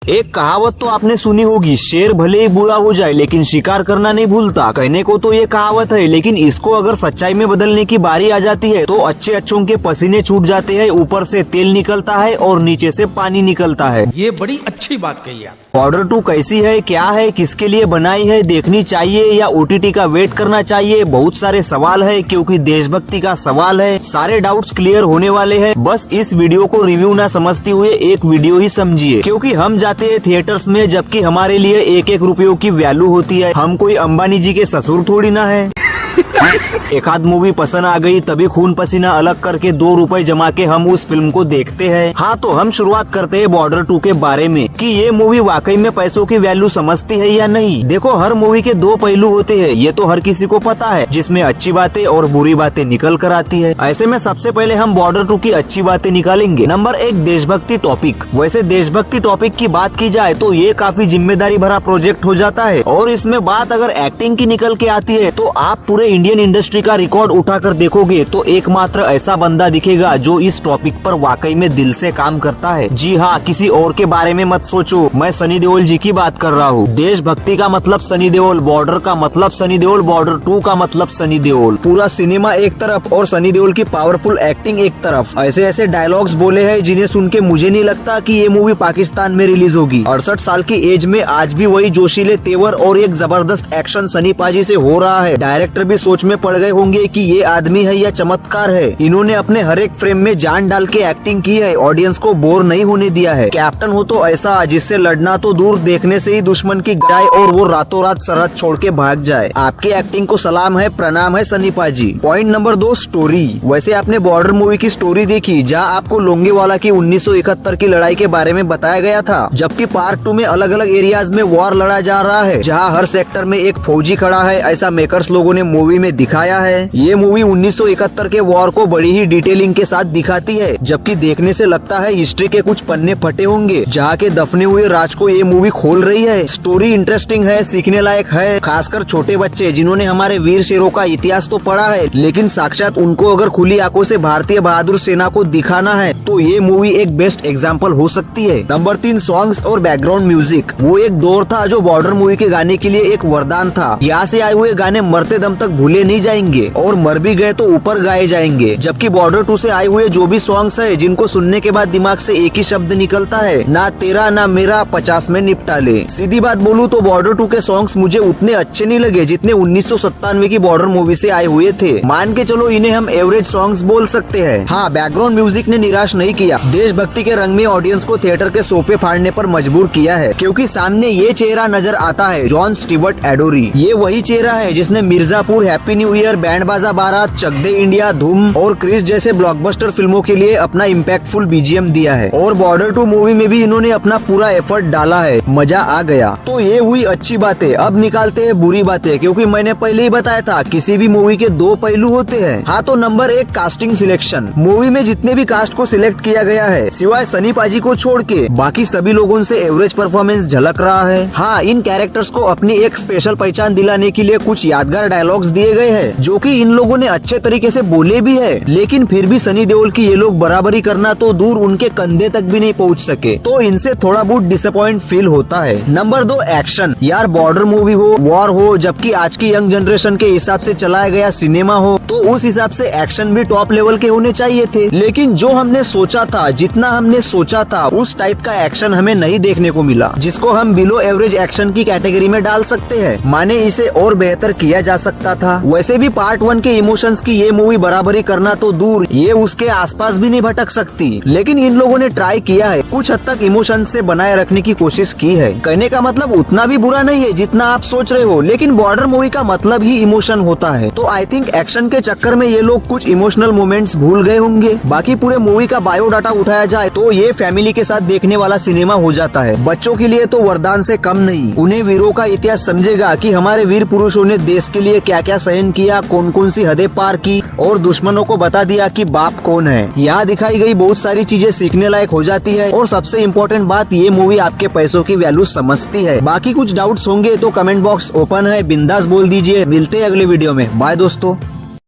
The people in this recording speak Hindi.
एक कहावत तो आपने सुनी होगी, शेर भले ही बूढ़ा हो जाए लेकिन शिकार करना नहीं भूलता। कहने को तो ये कहावत है, लेकिन इसको अगर सच्चाई में बदलने की बारी आ जाती है तो अच्छे अच्छों के पसीने छूट जाते हैं, ऊपर से तेल निकलता है और नीचे से पानी निकलता है। ये बड़ी अच्छी बात कही आप। बॉर्डर 2 कैसी है, क्या है, किसके लिए बनाई है, देखनी चाहिए या OTT का वेट करना चाहिए? बहुत सारे सवाल है, क्योंकि देशभक्ति का सवाल है। सारे डाउट्स क्लियर होने वाले हैं। बस इस वीडियो को रिव्यू ना समझते हुए एक वीडियो ही समझिए, क्योंकि हम जाते हैं थिएटर्स में, जबकि हमारे लिए एक एक रुपयों की वैल्यू होती है। हम कोई अंबानी जी के ससुर थोड़ी ना है। एक आध मूवी पसंद आ गई तभी खून पसीना अलग करके 2 रुपए जमा के हम उस फिल्म को देखते हैं। हाँ, तो हम शुरुआत करते हैं बॉर्डर 2 के बारे में कि ये मूवी वाकई में पैसों की वैल्यू समझती है या नहीं। देखो, हर मूवी के 2 पहलू होते हैं, ये तो हर किसी को पता है, जिसमें अच्छी बातें और बुरी बातें निकल कर आती है। ऐसे में सबसे पहले हम बॉर्डर 2 की अच्छी बातें निकालेंगे। नंबर 1, देशभक्ति टॉपिक। वैसे देशभक्ति टॉपिक की बात की जाए तो ये काफी जिम्मेदारी भरा प्रोजेक्ट हो जाता है, और इसमें बात अगर एक्टिंग की निकल के आती है तो आप पूरे इंडियन इंडस्ट्री का रिकॉर्ड उठाकर देखोगे तो एकमात्र ऐसा बंदा दिखेगा जो इस टॉपिक पर वाकई में दिल से काम करता है। जी हाँ, किसी और के बारे में मत सोचो, मैं सनी देओल जी की बात कर रहा हूँ। देशभक्ति का मतलब सनी देओल, बॉर्डर का मतलब सनी देओल, बॉर्डर 2 का मतलब सनी देओल। पूरा सिनेमा एक तरफ और सनी देओल की पावरफुल एक्टिंग एक तरफ। ऐसे ऐसे डायलॉग्स बोले हैं जिन्हें सुन के मुझे नहीं लगता कि ये मूवी पाकिस्तान में रिलीज होगी। 68 साल की एज में आज भी वही जोशीले तेवर और एक जबरदस्त एक्शन सनी पाजी से हो रहा है। डायरेक्टर भी सोच में पड़ गए होंगे कि ये आदमी है या चमत्कार है। इन्होंने अपने हर एक फ्रेम में जान डाल के एक्टिंग की है, ऑडियंस को बोर नहीं होने दिया है। कैप्टन हो तो ऐसा जिससे लड़ना तो दूर, देखने से ही दुश्मन की जाए और वो रातों रात सरहद छोड़ के भाग जाए। आपकी एक्टिंग को सलाम है, प्रणाम है सनी पाजी। Point number 2, story. वैसे आपने बॉर्डर मूवी की स्टोरी देखी, जहाँ आपको लोंगेवाला की 1971 की लड़ाई के बारे में बताया गया था, जबकि पार्ट 2 में अलग अलग एरियाज में वॉर लड़ा जा रहा है, जहाँ हर सेक्टर में एक फौजी खड़ा है। ऐसा मेकर्स लोगों ने मूवी में दिखाया है। ये मूवी 1971 के वॉर को बड़ी ही डिटेलिंग के साथ दिखाती है, जबकि देखने से लगता है हिस्ट्री के कुछ पन्ने फटे होंगे, जहाँ के दफने हुए राज को ये मूवी खोल रही है। स्टोरी इंटरेस्टिंग है, सीखने लायक है, खासकर छोटे बच्चे जिन्होंने हमारे वीर शेरों का इतिहास तो पढ़ा है, लेकिन साक्षात उनको अगर खुली आंखों से भारतीय बहादुर सेना को दिखाना है तो ये मूवी एक बेस्ट एग्जाम्पल हो सकती है। नंबर 3, सॉन्ग्स और बैकग्राउंड म्यूजिक। वो एक दौर था जो बॉर्डर मूवी के गाने के लिए एक वरदान था। यहाँ से आए हुए गाने मरते दम तक भूले नहीं जाएंगे, और मर भी गए तो ऊपर गाए जाएंगे। जबकि बॉर्डर 2 से आए हुए जो भी सॉन्ग्स है, जिनको सुनने के बाद दिमाग से एक ही शब्द निकलता है, ना तेरा ना मेरा, 50 में निपटा ले। सीधी बात बोलूं तो बॉर्डर 2 के सॉन्ग्स मुझे उतने अच्छे नहीं लगे जितने 1997 की बॉर्डर मूवी से आए हुए थे। मान के चलो इन्हें हम एवरेज सॉन्ग्स बोल सकते हैं। हाँ, बैकग्राउंड म्यूजिक ने निराश नहीं किया। देशभक्ति के रंग में ऑडियंस को थिएटर के सोफे फाड़ने पर मजबूर किया है, क्योंकि सामने ये चेहरा नजर आता है, जॉन स्टीवर्ट एडोरी। ये वही चेहरा है जिसने Mirzapur, happy new year, band बाजा बारात, चक दे इंडिया, धूम और क्रिस जैसे ब्लॉकबस्टर फिल्मों के लिए अपना इम्पैक्टफुल BGM दिया है, और बॉर्डर 2 मूवी में भी इन्होंने अपना पूरा एफर्ट डाला है। मजा आ गया। तो ये हुई अच्छी बातें। अब निकालते हैं बुरी बातें, क्योंकि मैंने पहले ही बताया था किसी भी मूवी के 2 पहलू होते हैं। हाँ, तो नंबर 1, कास्टिंग सिलेक्शन। मूवी में जितने भी कास्ट को सिलेक्ट किया गया है, सिवाय सनी पाजी को छोड़ के, बाकी सभी लोगों से एवरेज परफॉर्मेंस झलक रहा है। हाँ, इन कैरेक्टर्स को अपनी एक स्पेशल पहचान दिलाने के लिए कुछ यादगार डायलॉग्स दिए गए हैं, जो कि इन लोगों ने अच्छे तरीके से बोले भी है, लेकिन फिर भी सनी देओल की ये लोग बराबरी करना तो दूर, उनके कंधे तक भी नहीं पहुंच सके, तो इनसे थोड़ा बहुत डिसअपॉइंट फील होता है। Number 2, action. यार, बॉर्डर मूवी हो, वॉर हो, जबकि आज की यंग जनरेशन के हिसाब से चलाया गया सिनेमा हो, तो उस हिसाब से एक्शन भी टॉप लेवल के होने चाहिए थे। लेकिन जो हमने सोचा था, जितना हमने सोचा था, उस टाइप का एक्शन हमें नहीं देखने को मिला, जिसको हम बिलो एवरेज एक्शन की कैटेगरी में डाल सकते हैं। माने इसे और बेहतर किया जा सकता था। वैसे भी पार्ट 1 के इमोशंस की ये मूवी बराबरी करना तो दूर, ये उसके आसपास भी नहीं भटक सकती, लेकिन इन लोगों ने ट्राई किया है, कुछ हद तक इमोशन से बनाए रखने की कोशिश की है। कहने का मतलब उतना भी बुरा नहीं है जितना आप सोच रहे हो, लेकिन बॉर्डर मूवी का मतलब ही इमोशन होता है, तो आई थिंक एक्शन के चक्कर में ये लोग कुछ इमोशनल मोमेंट्स भूल गए होंगे। बाकी पूरे मूवी का बायोडाटा उठाया जाए तो ये फैमिली के साथ देखने वाला सिनेमा हो जाता है। बच्चों के लिए तो वरदान से कम नहीं। उन्हें वीरों का इतिहास समझेगा कि हमारे वीर पुरुषों ने देश के लिए क्या क्या सहन किया, कौन कौन सी हदें पार की, और दुश्मनों को बता दिया कि बाप कौन है। यहाँ दिखाई गई बहुत सारी चीजें सीखने लायक हो जाती है, और सबसे इम्पोर्टेंट बात, ये मूवी आपके पैसों की वैल्यू समझती है। बाकी कुछ डाउट्स होंगे तो कमेंट बॉक्स ओपन है, बिंदास बोल दीजिए। मिलते हैं अगले वीडियो में। बाय दोस्तों।